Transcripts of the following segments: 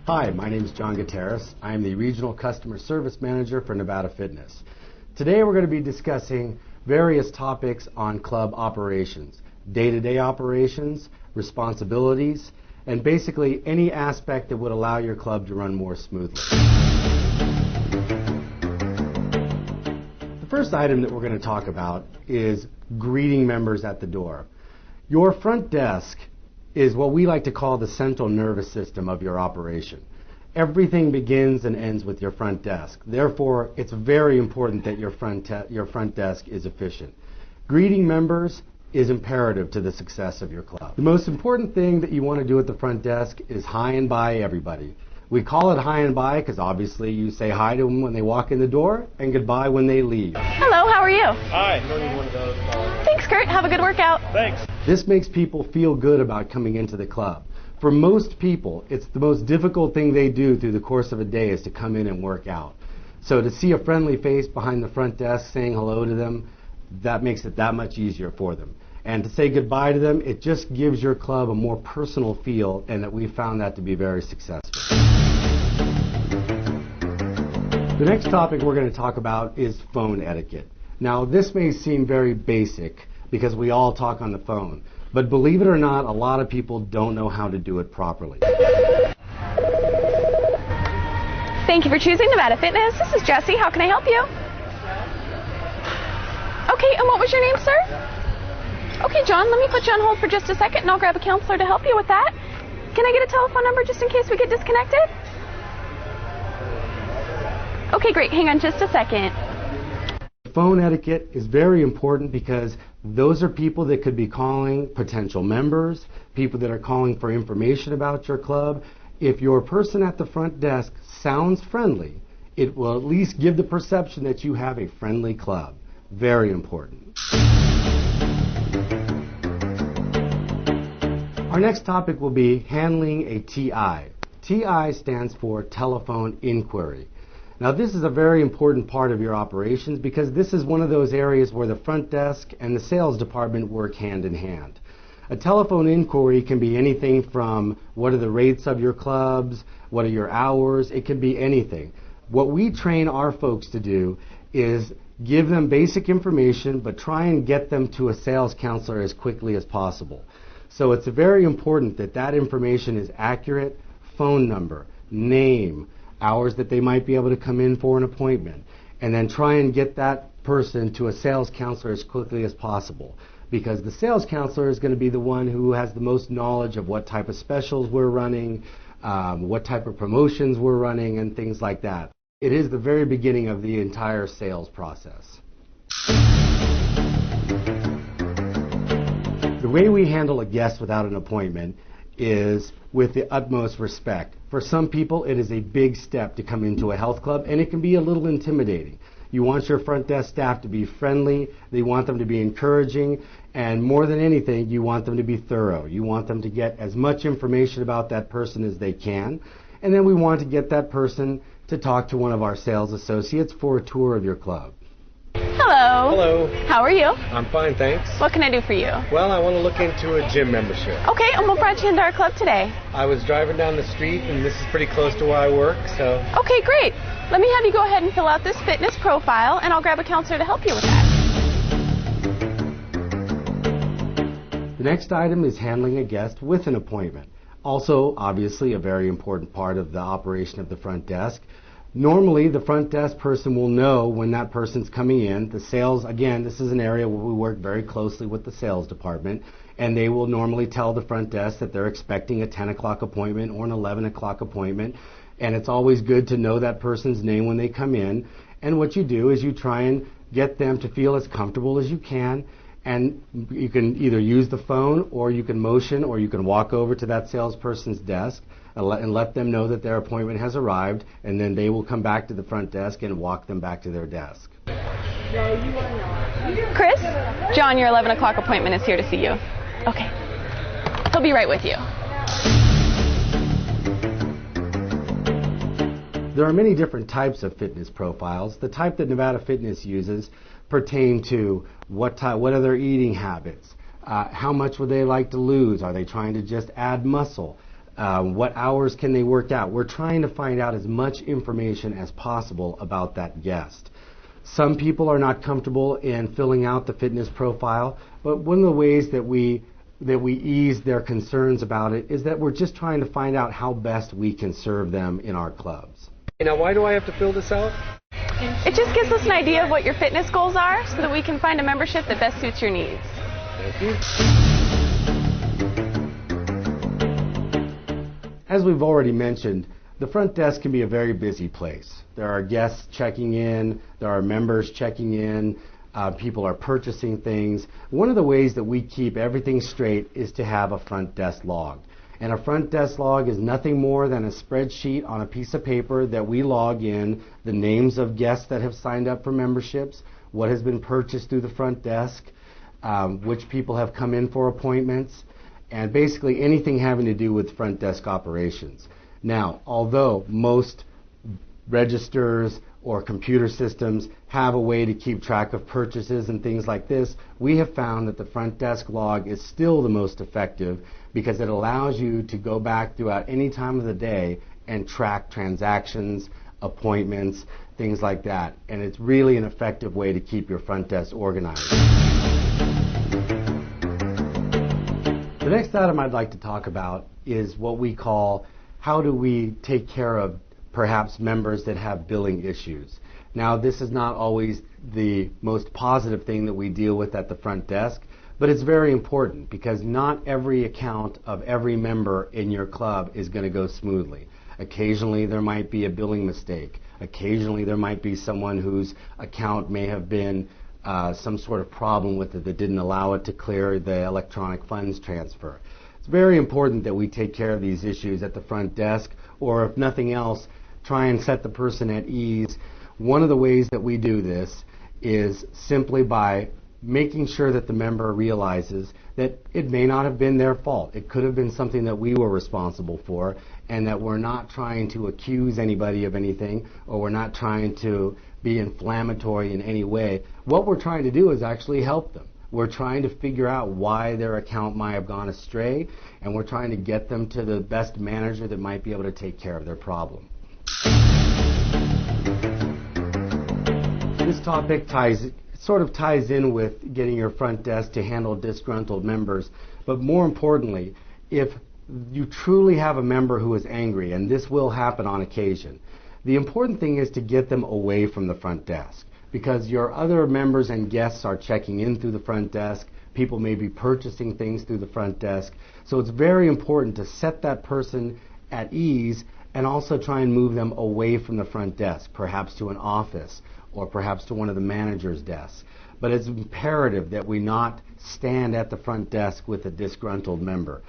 Hi, my name is John Gutierrez. I am the Regional Customer Service Manager for Nevada Fitness. Today we're going to be discussing various topics on club operations, day-to-day operations, responsibilities, and basically any aspect that would allow your club to run more smoothly. The first item that we're going to talk about is greeting members at the door. Your front desk is what we like to call the central nervous system of your operation. Everything begins and ends with your front desk. Therefore, it's very important that your front desk is efficient. Greeting members is imperative to the success of your club. The most important thing that you want to do at the front desk is hi and bye everybody. We call it hi and bye because obviously you say hi to them when they walk in the door and goodbye when they leave. Hello, how are you? Hi. Don't need one of those. Thanks, Kurt. Have a good workout. Thanks. This makes people feel good about coming into the club. For most people, it's the most difficult thing they do through the course of a day is to come in and work out. So to see a friendly face behind the front desk saying hello to them, that makes it that much easier for them. And to say goodbye to them, it just gives your club a more personal feel, and that we found that to be very successful. The next topic we're going to talk about is phone etiquette. Now, this may seem very basic because we all talk on the phone, but believe it or not, a lot of people don't know how to do it properly. Thank you for choosing Nevada Fitness. This is Jessie. How can I help you? Okay, and what was your name, sir? Okay, John, let me put you on hold for just a second, and I'll grab a counselor to help you with that. Can I get a telephone number just in case we get disconnected? Okay, great. Hang on just a second. Phone etiquette is very important because those are people that could be calling potential members, people that are calling for information about your club. If your person at the front desk sounds friendly, it will at least give the perception that you have a friendly club. Very important. Our next topic will be handling a TI. TI stands for telephone inquiry. Now, this is a very important part of your operations because this is one of those areas where the front desk and the sales department work hand in hand. A telephone inquiry can be anything from what are the rates of your clubs, what are your hours, it can be anything. What we train our folks to do is give them basic information but try and get them to a sales counselor as quickly as possible. So it's very important that that information is accurate, phone number, name, hours that they might be able to come in for an appointment, and then try and get that person to a sales counselor as quickly as possible, because the sales counselor is going to be the one who has the most knowledge of what type of specials we're running, what type of promotions we're running, and things like that. It is the very beginning of the entire sales process. The way we handle a guest without an appointment is with the utmost respect. For some people, it is a big step to come into a health club, and it can be a little intimidating. You want your front desk staff to be friendly, they want them to be encouraging, and more than anything, you want them to be thorough. You want them to get as much information about that person as they can, and then we want to get that person to talk to one of our sales associates for a tour of your club. Hello. Hello. How are you? I'm fine, thanks. What can I do for you? Well, I want to look into a gym membership. Okay, and what brought you into our club today? I was driving down the street, and this is pretty close to where I work, so... Okay, great. Let me have you go ahead and fill out this fitness profile, and I'll grab a counselor to help you with that. The next item is handling a guest with an appointment. Also, obviously, a very important part of the operation of the front desk. Normally, the front desk person will know when that person's coming in. The sales, again, this is an area where we work very closely with the sales department, and they will normally tell the front desk that they're expecting a 10 o'clock appointment or an 11 o'clock appointment, and it's always good to know that person's name when they come in. And what you do is you try and get them to feel as comfortable as you can, and you can either use the phone, or you can motion, or you can walk over to that salesperson's desk and let them know that their appointment has arrived, and then they will come back to the front desk and walk them back to their desk. Chris, John, your 11 o'clock appointment is here to see you. Okay. He'll be right with you. There are many different types of fitness profiles. The type that Nevada Fitness uses pertain to what are their eating habits, how much would they like to lose, are they trying to just add muscle, What hours can they work out? We're trying to find out as much information as possible about that guest. Some people are not comfortable in filling out the fitness profile, but one of the ways that we ease their concerns about it is that we're just trying to find out how best we can serve them in our clubs. Now, why do I have to fill this out? It just gives us an idea of what your fitness goals are so that we can find a membership that best suits your needs. Thank you. As we've already mentioned, the front desk can be a very busy place. There are guests checking in, there are members checking in, people are purchasing things. One of the ways that we keep everything straight is to have a front desk log. And a front desk log is nothing more than a spreadsheet on a piece of paper that we log in the names of guests that have signed up for memberships, what has been purchased through the front desk, which people have come in for appointments, and basically anything having to do with front desk operations. Now, although most registers or computer systems have a way to keep track of purchases and things like this, we have found that the front desk log is still the most effective because it allows you to go back throughout any time of the day and track transactions, appointments, things like that. And it's really an effective way to keep your front desk organized. The next item I'd like to talk about is what we call how do we take care of perhaps members that have billing issues. Now, this is not always the most positive thing that we deal with at the front desk, but it's very important because not every account of every member in your club is going to go smoothly. Occasionally there might be a billing mistake. Occasionally there might be someone whose account may have been some sort of problem with it that didn't allow it to clear the electronic funds transfer. It's very important that we take care of these issues at the front desk, or if nothing else, try and set the person at ease. One of the ways that we do this is simply by making sure that the member realizes that it may not have been their fault. It could have been something that we were responsible for, and that we're not trying to accuse anybody of anything, or we're not trying to be inflammatory in any way. What we're trying to do is actually help them. We're trying to figure out why their account might have gone astray, and we're trying to get them to the best manager that might be able to take care of their problem. This topic sort of ties in with getting your front desk to handle disgruntled members, but more importantly, if you truly have a member who is angry, and this will happen on occasion, the important thing is to get them away from the front desk, because your other members and guests are checking in through the front desk. People may be purchasing things through the front desk, so it's very important to set that person at ease and also try and move them away from the front desk, perhaps to an office or perhaps to one of the manager's desks. But it's imperative that we not stand at the front desk with a disgruntled member.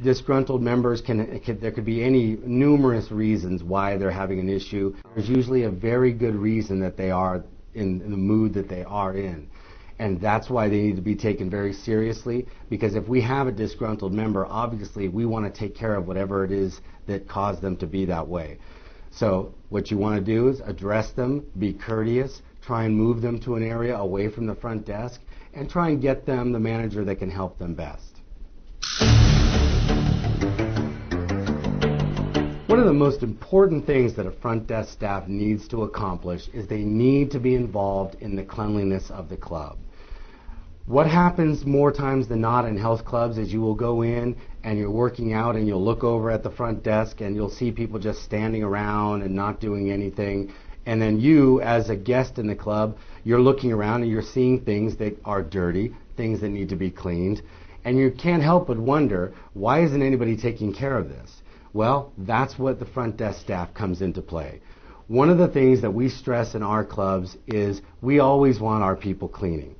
Disgruntled members there could be any numerous reasons why they're having an issue. There's usually a very good reason that they are in the mood that they are in. And that's why they need to be taken very seriously, because if we have a disgruntled member, obviously we want to take care of whatever it is that caused them to be that way. So what you want to do is address them, be courteous, try and move them to an area away from the front desk, and try and get them the manager that can help them best. One of the most important things that a front desk staff needs to accomplish is they need to be involved in the cleanliness of the club. What happens more times than not in health clubs is you will go in and you're working out and you'll look over at the front desk and you'll see people just standing around and not doing anything. And then you, as a guest in the club, you're looking around and you're seeing things that are dirty, things that need to be cleaned. And you can't help but wonder, why isn't anybody taking care of this? Well, that's what the front desk staff comes into play. One of the things that we stress in our clubs is we always want our people cleaning.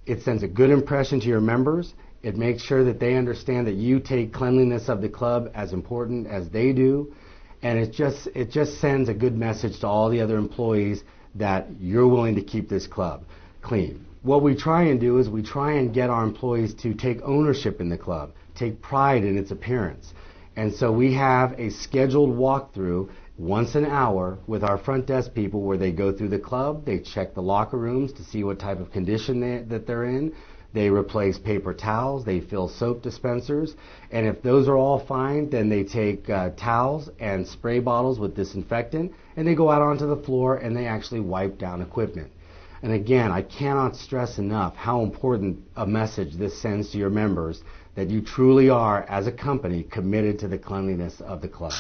It sends a good impression to your members. It makes sure that they understand that you take cleanliness of the club as important as they do. And it just sends a good message to all the other employees that you're willing to keep this club clean. What we try and do is we try and get our employees to take ownership in the club, take pride in its appearance. And so we have a scheduled walkthrough once an hour with our front desk people where they go through the club, they check the locker rooms to see what type of condition that they're in, They replace paper towels, they fill soap dispensers, and if those are all fine, then they take towels and spray bottles with disinfectant, and they go out onto the floor and they actually wipe down equipment. And again, I cannot stress enough how important a message this sends to your members that you truly are, as a company, committed to the cleanliness of the club.